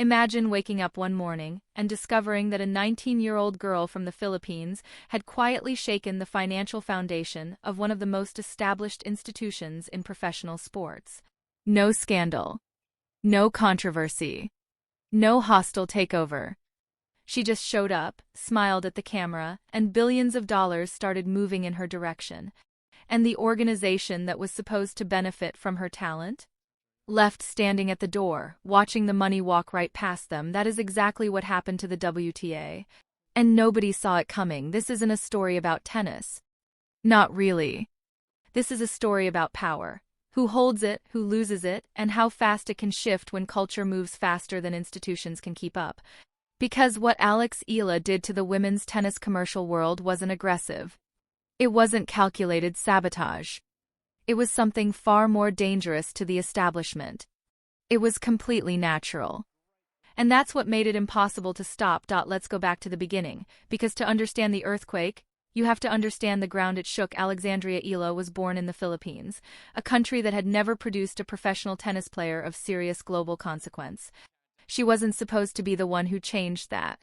Imagine waking up one morning and discovering that a 19-year-old girl from the Philippines had quietly shaken the financial foundation of one of the most established institutions in professional sports. No scandal. No controversy. No hostile takeover. She just showed up, smiled at the camera, and billions of dollars started moving in her direction. And the organization that was supposed to benefit from her talent? Left standing at the door, watching the money walk right past them. That is exactly what happened to the WTA. And nobody saw it coming. This isn't a story about tennis. Not really. This is a story about power. Who holds it, who loses it, and how fast it can shift when culture moves faster than institutions can keep up. Because what Alex Eala did to the women's tennis commercial world wasn't aggressive. It wasn't calculated sabotage. It was something far more dangerous to the establishment. It was completely natural. And that's what made it impossible to stop. Let's go back to the beginning, because to understand the earthquake, you have to understand the ground it shook. Alexandria Eala was born in the Philippines, a country that had never produced a professional tennis player of serious global consequence. She wasn't supposed to be the one who changed that.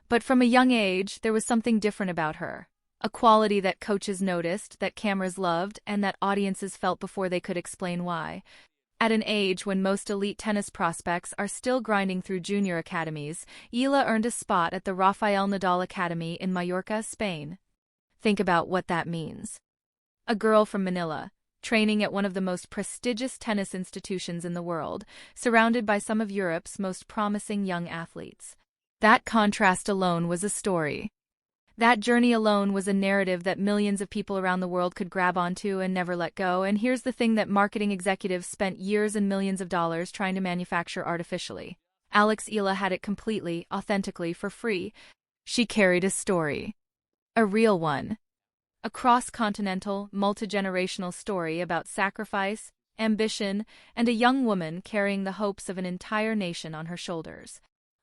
But from a young age, there was something different about her. A quality that coaches noticed, that cameras loved, and that audiences felt before they could explain why. At an age when most elite tennis prospects are still grinding through junior academies, Eala earned a spot at the Rafael Nadal Academy in Mallorca, Spain. Think about what that means. A girl from Manila, training at one of the most prestigious tennis institutions in the world, surrounded by some of Europe's most promising young athletes. That contrast alone was a story. That journey alone was a narrative that millions of people around the world could grab onto and never let go. And here's the thing that marketing executives spent years and millions of dollars trying to manufacture artificially. Alex Eala had it completely, authentically, for free. She carried a story. A real one. A cross-continental, multi-generational story about sacrifice, ambition, and a young woman carrying the hopes of an entire nation on her shoulders.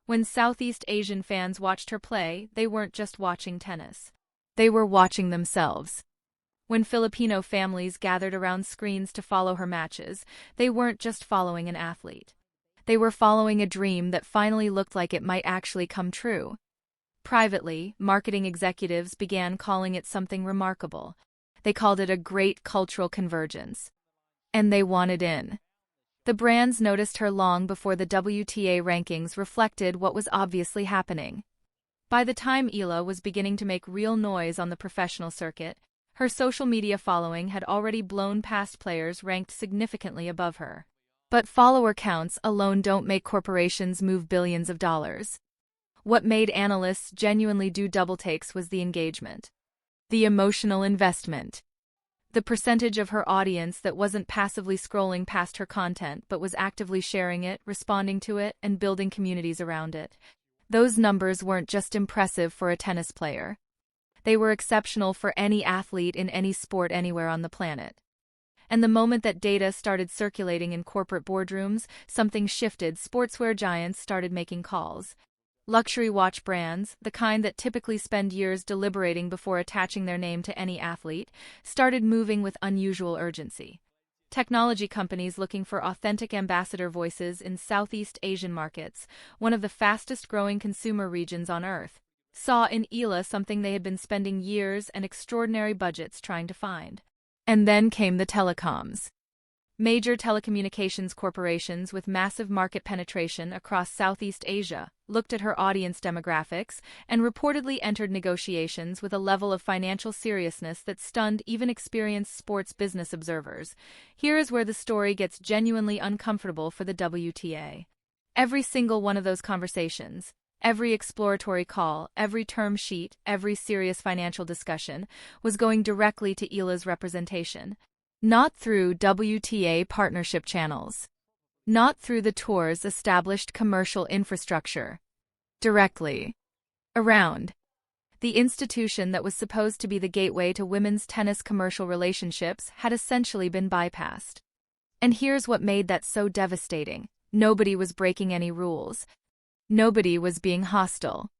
When Southeast Asian fans watched her play, they weren't just watching tennis. They were watching themselves. When Filipino families gathered around screens to follow her matches, they weren't just following an athlete. They were following a dream that finally looked like it might actually come true. Privately, marketing executives began calling it something remarkable. They called it a great cultural convergence. And they wanted in. The brands noticed her long before the WTA rankings reflected what was obviously happening. By the time Eala was beginning to make real noise on the professional circuit, her social media following had already blown past players ranked significantly above her. But follower counts alone don't make corporations move billions of dollars. What made analysts genuinely do double takes was the engagement. The emotional investment. The percentage of her audience that wasn't passively scrolling past her content but was actively sharing it, responding to it, and building communities around it. Those numbers weren't just impressive for a tennis player. They were exceptional for any athlete in any sport anywhere on the planet. And the moment that data started circulating in corporate boardrooms, something shifted. Sportswear giants started making calls. Luxury watch brands, the kind that typically spend years deliberating before attaching their name to any athlete, started moving with unusual urgency. Technology companies looking for authentic ambassador voices in Southeast Asian markets, one of the fastest-growing consumer regions on Earth, saw in Eala something they had been spending years and extraordinary budgets trying to find. And then came the telecoms. Major telecommunications corporations with massive market penetration across Southeast Asia looked at her audience demographics and reportedly entered negotiations with a level of financial seriousness that stunned even experienced sports business observers. Here is where the story gets genuinely uncomfortable for the WTA. Every single one of those conversations, every exploratory call, every term sheet, every serious financial discussion was going directly to Eala's representation. Not through WTA partnership channels. Not through the tour's established commercial infrastructure. Directly. Around. The institution that was supposed to be the gateway to women's tennis commercial relationships had essentially been bypassed. And here's what made that so devastating. Nobody was breaking any rules. Nobody was being hostile.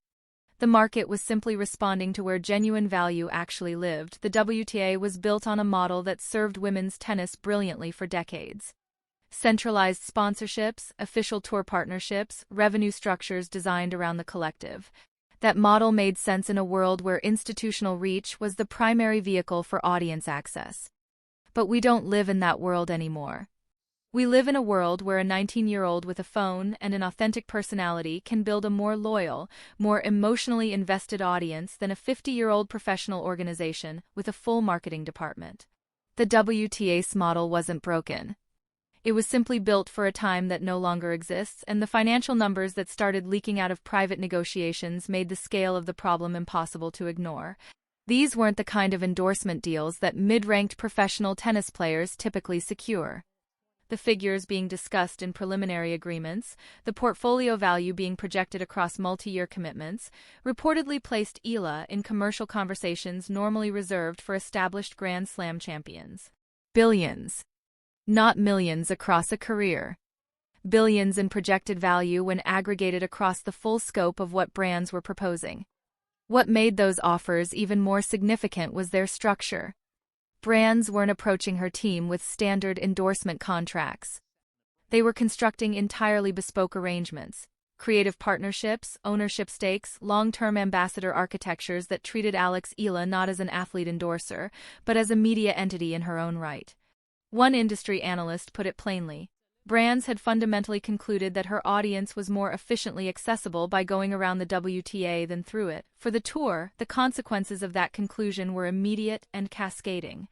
The market was simply responding to where genuine value actually lived. The WTA was built on a model that served women's tennis brilliantly for decades. Centralized sponsorships, official tour partnerships, revenue structures designed around the collective. That model made sense in a world where institutional reach was the primary vehicle for audience access. But we don't live in that world anymore. We live in a world where a 19-year-old with a phone and an authentic personality can build a more loyal, more emotionally invested audience than a 50-year-old professional organization with a full marketing department. The WTA model wasn't broken. It was simply built for a time that no longer exists, and the financial numbers that started leaking out of private negotiations made the scale of the problem impossible to ignore. These weren't the kind of endorsement deals that mid-ranked professional tennis players typically secure. The figures being discussed in preliminary agreements, the portfolio value being projected across multi-year commitments, reportedly placed Eala in commercial conversations normally reserved for established Grand Slam champions. Billions. Not millions across a career. Billions in projected value when aggregated across the full scope of what brands were proposing. What made those offers even more significant was their structure. Brands weren't approaching her team with standard endorsement contracts. They were constructing entirely bespoke arrangements, creative partnerships, ownership stakes, long-term ambassador architectures that treated Alex Eala not as an athlete endorser, but as a media entity in her own right. One industry analyst put it plainly. Brands had fundamentally concluded that her audience was more efficiently accessible by going around the WTA than through it. For the tour, the consequences of that conclusion were immediate and cascading.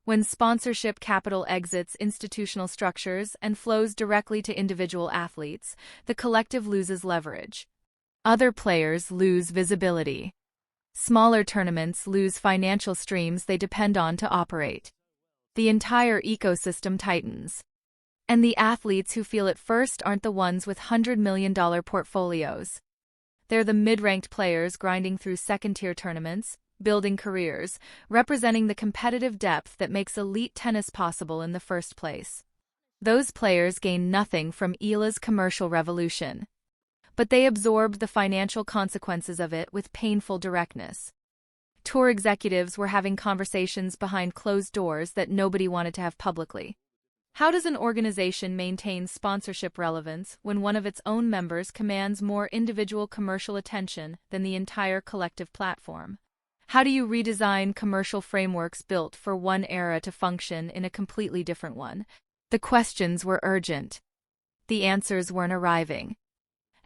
When sponsorship capital exits institutional structures and flows directly to individual athletes, the collective loses leverage. Other players lose visibility. Smaller tournaments lose financial streams they depend on to operate. The entire ecosystem tightens. And the athletes who feel it first aren't the ones with $100 million portfolios. They're the mid-ranked players grinding through second-tier tournaments, building careers, representing the competitive depth that makes elite tennis possible in the first place. Those players gain nothing from Eala's commercial revolution. But they absorbed the financial consequences of it with painful directness. Tour executives were having conversations behind closed doors that nobody wanted to have publicly. How does an organization maintain sponsorship relevance when one of its own members commands more individual commercial attention than the entire collective platform? How do you redesign commercial frameworks built for one era to function in a completely different one? The questions were urgent. The answers weren't arriving.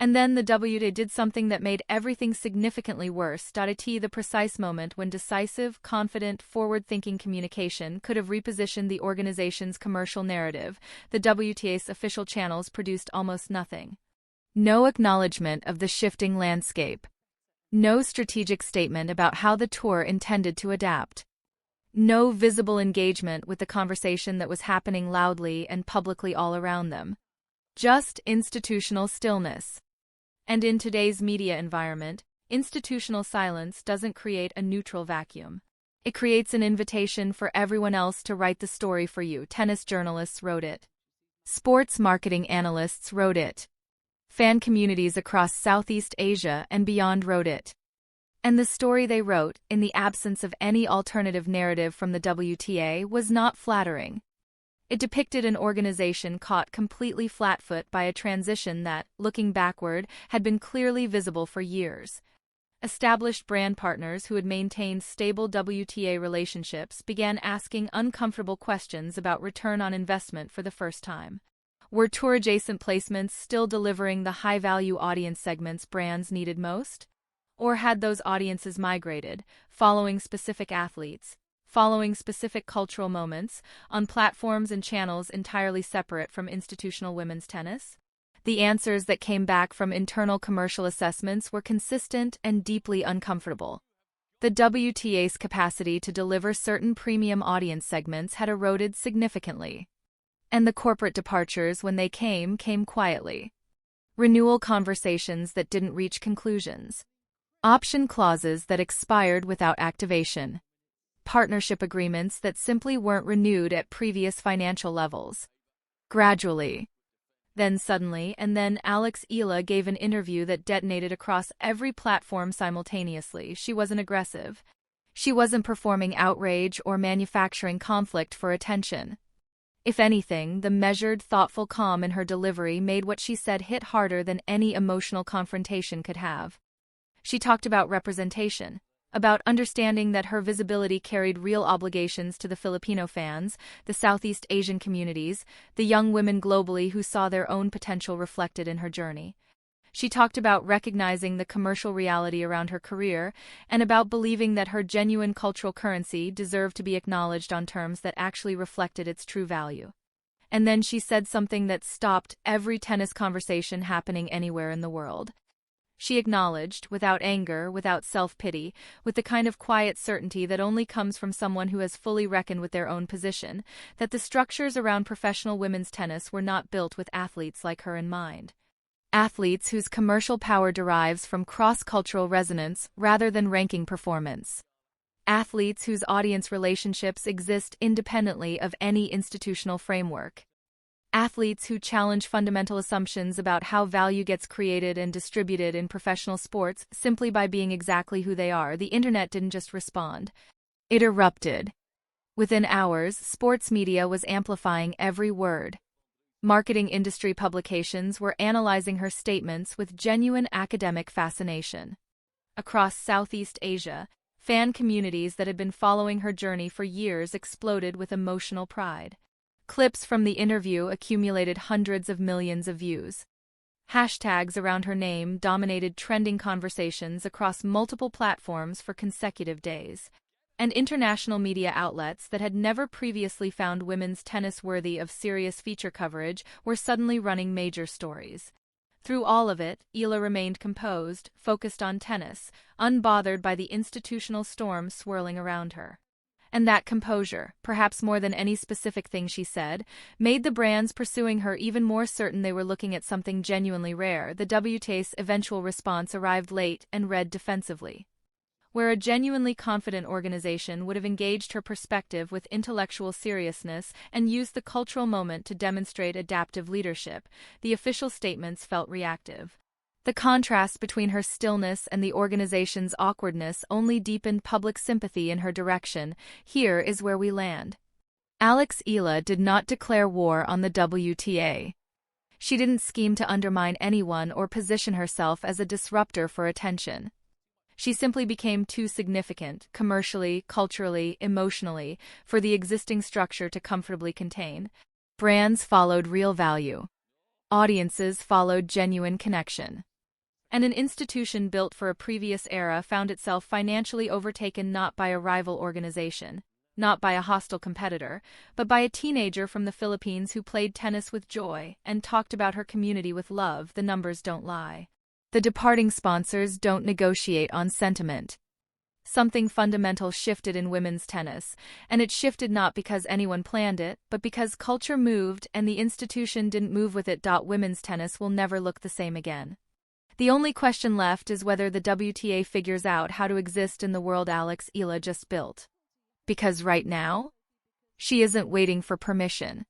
And then the WTA did something that made everything significantly worse. The precise moment when decisive, confident, forward-thinking communication could have repositioned the organization's commercial narrative, the WTA's official channels produced almost nothing. No acknowledgement of the shifting landscape. No strategic statement about how the tour intended to adapt. No visible engagement with the conversation that was happening loudly and publicly all around them. Just institutional stillness. And in today's media environment, institutional silence doesn't create a neutral vacuum. It creates an invitation for everyone else to write the story for you. Tennis journalists wrote it. Sports marketing analysts wrote it. Fan communities across Southeast Asia and beyond wrote it. And the story they wrote, in the absence of any alternative narrative from the WTA, was not flattering. It depicted an organization caught completely flat-foot by a transition that, looking backward, had been clearly visible for years. Established brand partners who had maintained stable WTA relationships began asking uncomfortable questions about return on investment for the first time. Were tour-adjacent placements still delivering the high-value audience segments brands needed most? Or had those audiences migrated, following specific athletes, following specific cultural moments, on platforms and channels entirely separate from institutional women's tennis? The answers that came back from internal commercial assessments were consistent and deeply uncomfortable. The WTA's capacity to deliver certain premium audience segments had eroded significantly. And the corporate departures, when they came quietly. Renewal conversations that didn't reach conclusions. Option clauses that expired without activation. Partnership agreements that simply weren't renewed at previous financial levels. Gradually. Then suddenly, and then Alex Eala gave an interview that detonated across every platform simultaneously. She wasn't aggressive. She wasn't performing outrage or manufacturing conflict for attention. If anything, the measured, thoughtful calm in her delivery made what she said hit harder than any emotional confrontation could have. She talked about representation, about understanding that her visibility carried real obligations to the Filipino fans, the Southeast Asian communities, the young women globally who saw their own potential reflected in her journey. She talked about recognizing the commercial reality around her career and about believing that her genuine cultural currency deserved to be acknowledged on terms that actually reflected its true value. And then she said something that stopped every tennis conversation happening anywhere in the world. She acknowledged, without anger, without self-pity, with the kind of quiet certainty that only comes from someone who has fully reckoned with their own position, that the structures around professional women's tennis were not built with athletes like her in mind. Athletes whose commercial power derives from cross-cultural resonance rather than ranking performance. Athletes whose audience relationships exist independently of any institutional framework. Athletes who challenge fundamental assumptions about how value gets created and distributed in professional sports simply by being exactly who they are. The internet didn't just respond. It erupted. Within hours, sports media was amplifying every word. Marketing industry publications were analyzing her statements with genuine academic fascination. Across Southeast Asia, fan communities that had been following her journey for years exploded with emotional pride. Clips from the interview accumulated hundreds of millions of views. Hashtags around her name dominated trending conversations across multiple platforms for consecutive days. And international media outlets that had never previously found women's tennis worthy of serious feature coverage were suddenly running major stories. Through all of it, Eala remained composed, focused on tennis, unbothered by the institutional storm swirling around her. And that composure, perhaps more than any specific thing she said, made the brands pursuing her even more certain they were looking at something genuinely rare. The WTA's eventual response arrived late and read defensively. Where a genuinely confident organization would have engaged her perspective with intellectual seriousness and used the cultural moment to demonstrate adaptive leadership, the official statements felt reactive. The contrast between her stillness and the organization's awkwardness only deepened public sympathy in her direction. Here is where we land. Alex Eala did not declare war on the WTA. She didn't scheme to undermine anyone or position herself as a disruptor for attention. She simply became too significant, commercially, culturally, emotionally, for the existing structure to comfortably contain. Brands followed real value. Audiences followed genuine connection. And an institution built for a previous era found itself financially overtaken not by a rival organization, not by a hostile competitor, but by a teenager from the Philippines who played tennis with joy and talked about her community with love. The numbers don't lie. The departing sponsors don't negotiate on sentiment. Something fundamental shifted in women's tennis, and it shifted not because anyone planned it, but because culture moved and the institution didn't move with it. Women's tennis will never look the same again. The only question left is whether the WTA figures out how to exist in the world Alex Eala just built. Because right now, she isn't waiting for permission.